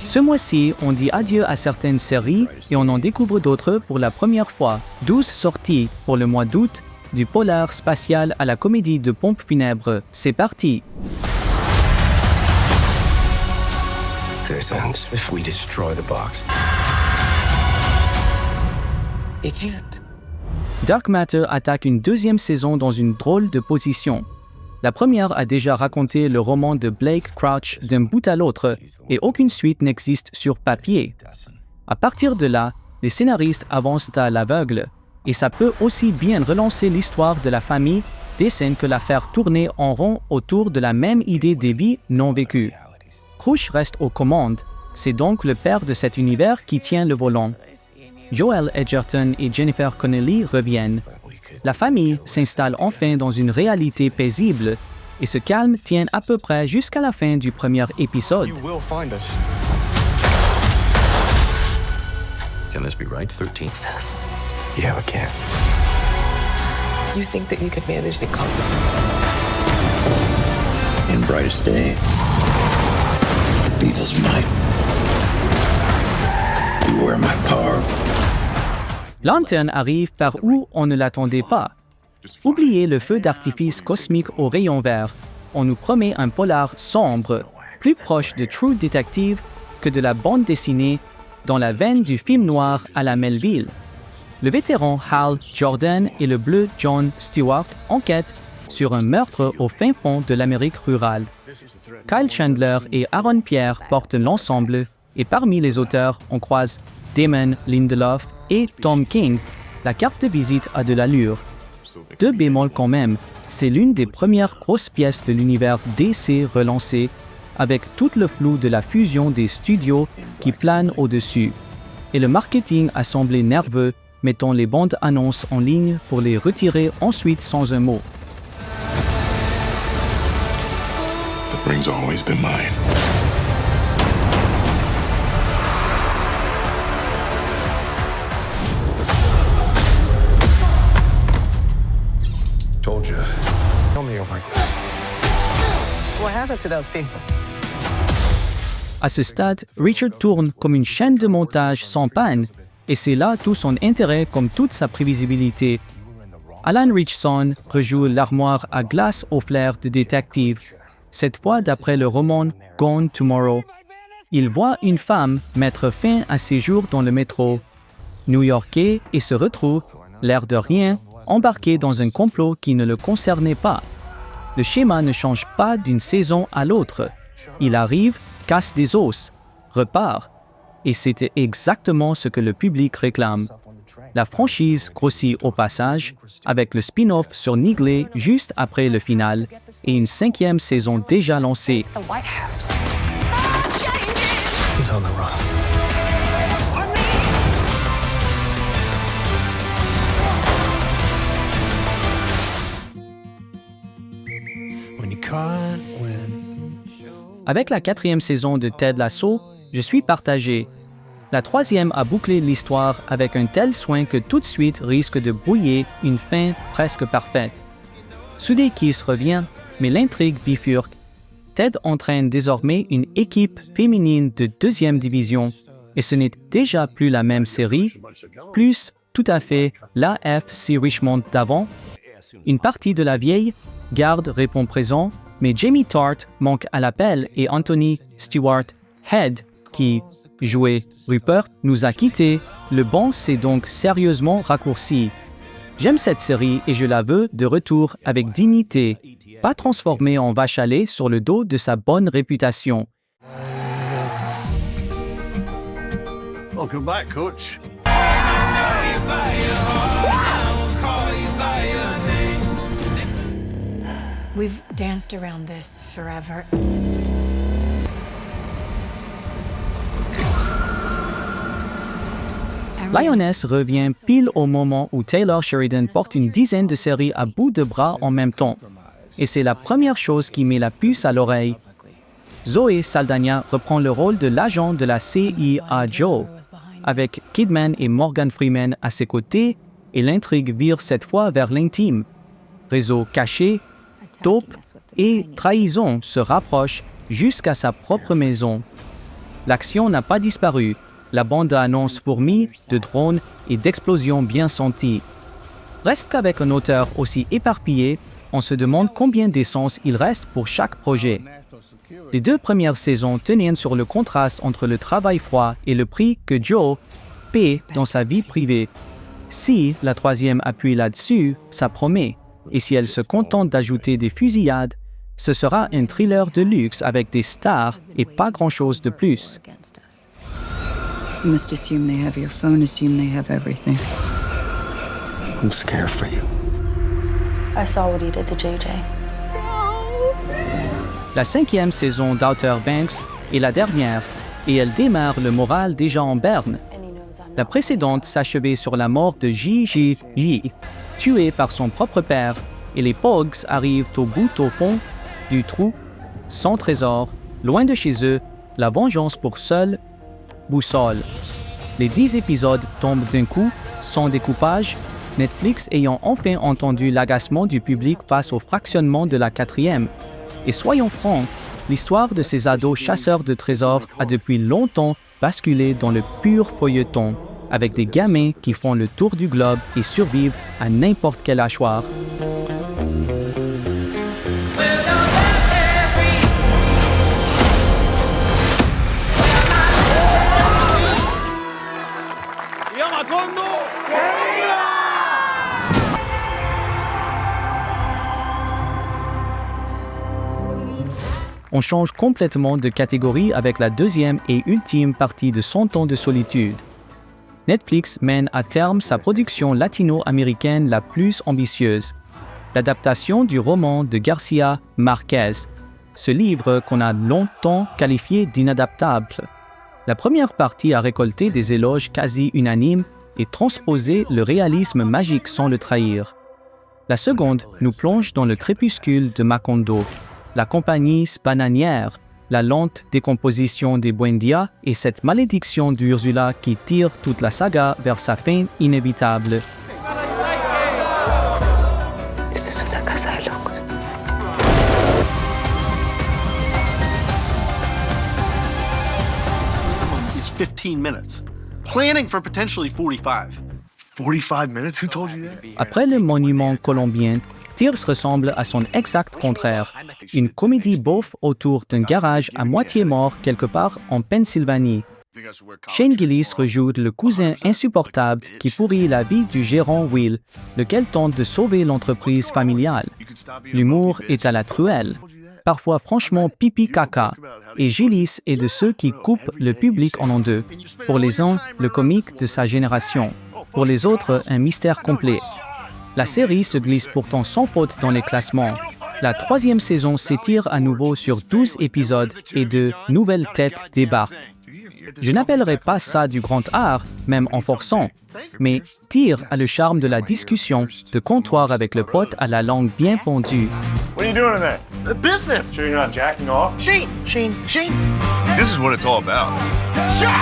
Ce mois-ci, on dit adieu à certaines séries et on en découvre d'autres pour la première fois. 12 sorties pour le mois d'août, du polar spatial à la comédie de pompes funèbres. C'est parti! This ends if we destroy the box. It can't. Dark Matter attaque une deuxième saison dans une drôle de position. La première a déjà raconté le roman de Blake Crouch d'un bout à l'autre et aucune suite n'existe sur papier. À partir de là, les scénaristes avancent à l'aveugle et ça peut aussi bien relancer l'histoire de la famille des scènes que la faire tourner en rond autour de la même idée des vies non vécues. Crouch reste aux commandes, c'est donc le père de cet univers qui tient le volant. Joel Edgerton et Jennifer Connelly reviennent. La famille s'installe enfin dans une réalité paisible et ce calme tient à peu près jusqu'à la fin du premier épisode. Can this be right? 13. Yeah, we can. You think that you could manage the consequences? In brightest day, evil's might. Beware my power. Lantern arrive par où on ne l'attendait pas. Oubliez le feu d'artifice cosmique au rayon vert. On nous promet un polar sombre, plus proche de True Detective que de la bande dessinée, dans la veine du film noir à la Melville. Le vétéran Hal Jordan et le bleu John Stewart enquêtent sur un meurtre au fin fond de l'Amérique rurale. Kyle Chandler et Aaron Pierre portent l'ensemble et parmi les auteurs, on croise Damon Lindelof et Tom King. La carte de visite a de l'allure. 2 bémols quand même, c'est l'une des premières grosses pièces de l'univers DC relancé, avec tout le flou de la fusion des studios qui plane au-dessus. Et le marketing a semblé nerveux, mettant les bandes annonces en ligne pour les retirer ensuite sans un mot. The ring's always been mine. Told you. Tell me over. What happened to those people? À ce stade, Richard tourne comme une chaîne de montage sans panne, et c'est là tout son intérêt comme toute sa prévisibilité. Alan Ritchson rejoue l'armoire à glace au flair de détective, cette fois d'après le roman Gone Tomorrow. Il voit une femme mettre fin à ses jours dans le métro new-yorkais et se retrouve, l'air de rien, embarqué dans un complot qui ne le concernait pas. Le schéma ne change pas d'une saison à l'autre. Il arrive, casse des os, repart. Et c'était exactement ce que le public réclame. La franchise grossit au passage, avec le spin-off sur Negley juste après le final, et une 5e saison déjà lancée. He's on the run. Avec la 4e saison de Ted Lasso, je suis partagé. La 3e a bouclé l'histoire avec un tel soin que tout de suite risque de brouiller une fin presque parfaite. Sudeikis revient, mais l'intrigue bifurque. Ted entraîne désormais une équipe féminine de 2e division, et ce n'est déjà plus la même série, plus tout à fait l'AFC Richmond d'avant. Une partie de la vieille garde répond présent, mais Jamie Tart manque à l'appel et Anthony Stewart Head, qui jouait Rupert, nous a quittés. Le banc s'est donc sérieusement raccourci. J'aime cette série et je la veux de retour avec dignité, pas transformée en vache à lait sur le dos de sa bonne réputation. Welcome back, coach. We've danced around this forever. Lioness revient pile au moment où Taylor Sheridan porte une dizaine de séries à bout de bras en même temps. Et c'est la première chose qui met la puce à l'oreille. Zoé Saldana reprend le rôle de l'agent de la CIA Joe, avec Kidman et Morgan Freeman à ses côtés, et l'intrigue vire cette fois vers l'intime. Réseau caché, taupe et trahison se rapprochent jusqu'à sa propre maison. L'action n'a pas disparu. La bande-annonce fourmille de drones et d'explosions bien senties. Reste qu'avec un auteur aussi éparpillé, on se demande combien d'essence il reste pour chaque projet. Les 2 premières saisons tenaient sur le contraste entre le travail froid et le prix que Joe paie dans sa vie privée. Si la 3e appuie là-dessus, ça promet. Et si elle se contente d'ajouter des fusillades, ce sera un thriller de luxe avec des stars et pas grand-chose de plus. You must assume they have your phone, assume they have everything. I'm scared for you. I saw what he did to JJ. La 5e saison d'Outer Banks est la dernière et elle démarre le moral déjà en berne. La précédente s'achevait sur la mort de J.J., tué par son propre père, et les Pogs arrivent au fond du trou, sans trésor, loin de chez eux, la vengeance pour seule boussole. Les 10 épisodes tombent d'un coup, sans découpage, Netflix ayant enfin entendu l'agacement du public face au fractionnement de la 4e. Et soyons francs, l'histoire de ces ados chasseurs de trésors a depuis longtemps basculé dans le pur feuilleton, avec des gamins qui font le tour du globe et survivent à n'importe quel hachoir. On change complètement de catégorie avec la 2e et ultime partie de 100 ans de solitude. Netflix mène à terme sa production latino-américaine la plus ambitieuse, l'adaptation du roman de Garcia Marquez, ce livre qu'on a longtemps qualifié d'inadaptable. La première partie a récolté des éloges quasi unanimes et transposé le réalisme magique sans le trahir. La seconde nous plonge dans le crépuscule de Macondo, la compagnie bananière, la lente décomposition des Buendia et cette malédiction d'Ursula qui tire toute la saga vers sa fin inévitable. Esto es una casa de locos. Is 15 minutes. Planning for potentially 45. 45 minutes? Who told you that? Après le monument colombien, Tears ressemble à son exact contraire, une comédie beauf autour d'un garage à moitié mort quelque part en Pennsylvanie. Shane Gillis rejoue le cousin insupportable qui pourrit la vie du gérant Will, lequel tente de sauver l'entreprise familiale. L'humour est à la truelle, parfois franchement pipi-caca, et Gillis est de ceux qui coupent le public en deux. Pour les uns, le comique de sa génération. Pour les autres, un mystère complet. La série se glisse pourtant sans faute dans les classements. La 3e saison s'étire à nouveau sur 12 épisodes et de nouvelles têtes débarquent. Je n'appellerai pas ça du grand art, même en forçant, mais Tire a le charme de la discussion, de comptoir avec le pote à la langue bien pendue. What are you doing in there? The business. Sure you're not jacking off? Shane. This is what it's all about. Shut!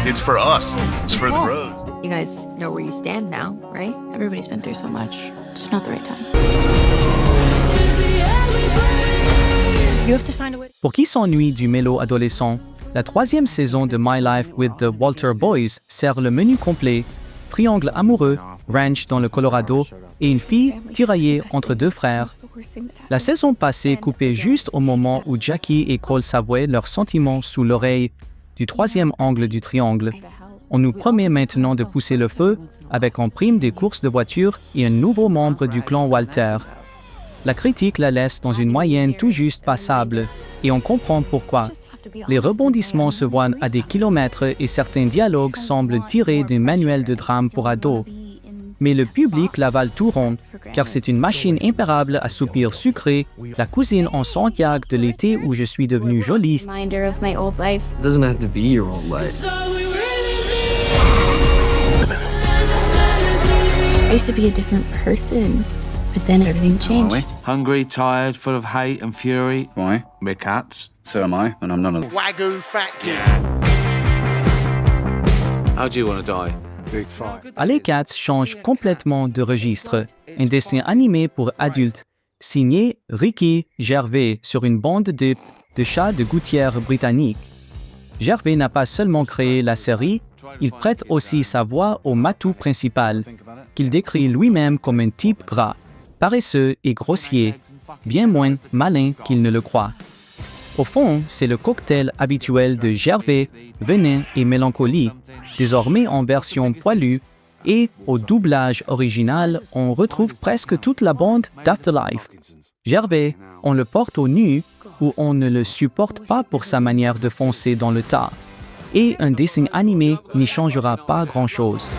It's for us. It's for the road. You guys know where you stand now, right? Everybody's been through so much. It's not the right time. You have to find a way. Pour qui s'ennuie du mélo adolescent, la 3e saison de My Life with the Walter Boys sert le menu complet, triangle amoureux, ranch dans le Colorado et une fille tiraillée entre 2 frères. La saison passée coupait juste au moment où Jackie et Cole s'avouaient leurs sentiments sous l'oreille du 3e angle du triangle. On nous promet maintenant de pousser le feu avec en prime des courses de voitures et un nouveau membre du clan Walter. La critique la laisse dans une moyenne tout juste passable et on comprend pourquoi. Les rebondissements se voient à des kilomètres et certains dialogues semblent tirés d'un manuel de drame pour ados. Mais le public l'avale tout rond, car c'est une machine imparable à soupirs sucrés, la cousine en Santiago de l'été où je suis devenue jolie. Reminder of my old life. It doesn't have to be your old life. I used to be a different person, but then everything changed. Hungry, tired, full of hate and fury. Why? We're cats. So am I, and I'm none of them. Wagyu fat kid. How do you want to die? Big fight. Alley Cats change complètement de registre. Un dessin animé pour adultes, signé Ricky Gervais sur une bande de chats de gouttière britannique. Gervais n'a pas seulement créé la série, il prête aussi sa voix au matou principal, qu'il décrit lui-même comme un type gras, paresseux et grossier, bien moins malin qu'il ne le croit. Au fond, c'est le cocktail habituel de Gervais, venin et mélancolie, désormais en version poilue, et au doublage original, on retrouve presque toute la bande d'Afterlife. Gervais, on le porte au nu ou on ne le supporte pas pour sa manière de foncer dans le tas. Et un dessin animé n'y changera pas grand-chose.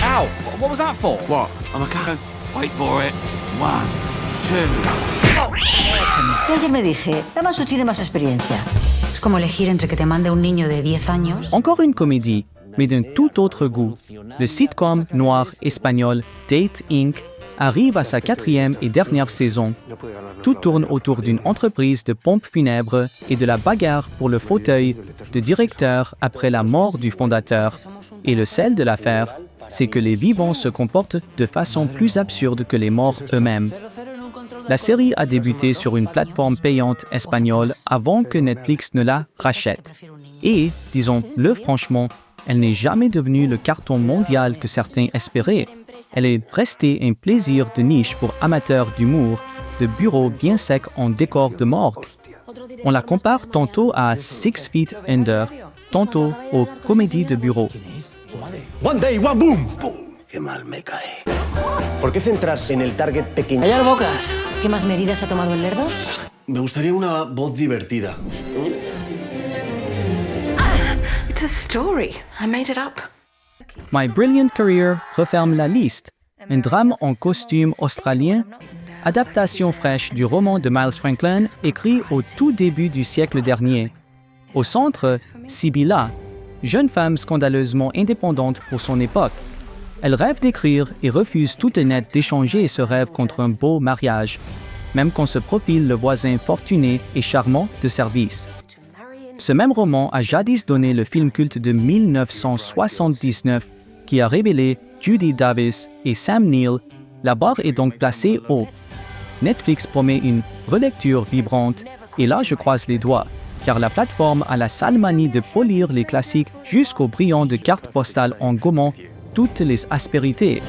Ow! What was that for? What? I'm a cat. Wait for it. 1, 2. Yo ayer me dije, Damaso tiene más experiencia. Es como elegir entre que te mande un niño de 10 años. Encore une comédie, mais d'un tout autre goût. Le sitcom noir espagnol Date Inc. arrive à sa 4e et dernière saison. Tout tourne autour d'une entreprise de pompes funèbres et de la bagarre pour le fauteuil de directeur après la mort du fondateur. Et le sel de l'affaire, c'est que les vivants se comportent de façon plus absurde que les morts eux-mêmes. La série a débuté sur une plateforme payante espagnole avant que Netflix ne la rachète. Et, disons-le franchement, elle n'est jamais devenue le carton mondial que certains espéraient. Elle est restée un plaisir de niche pour amateurs d'humour, de bureaux bien secs en décor de morgue. On la compare tantôt à Six Feet Under, tantôt aux comédies de bureau. One day, one boom. Qué mal me cae. ¿Por qué centras en el target pequeño? Callar bocas. ¿Qué más medidas ha tomado el lerdo? Me gustaría una voz divertida. It's a story. I made it up. My Brilliant Career referme la liste. Un drame en costume australien, adaptation fraîche du roman de Miles Franklin écrit au tout début du siècle dernier. Au centre, Sibylla, jeune femme scandaleusement indépendante pour son époque. Elle rêve d'écrire et refuse tout net d'échanger ce rêve contre un beau mariage, même quand se profile le voisin fortuné et charmant de service. Ce même roman a jadis donné le film culte de 1979 qui a révélé Judy Davis et Sam Neill. La barre est donc placée haut. Netflix promet une relecture vibrante et là je croise les doigts, car la plateforme a la sale manie de polir les classiques jusqu'au brillant de cartes postales en gommant toutes les aspérités.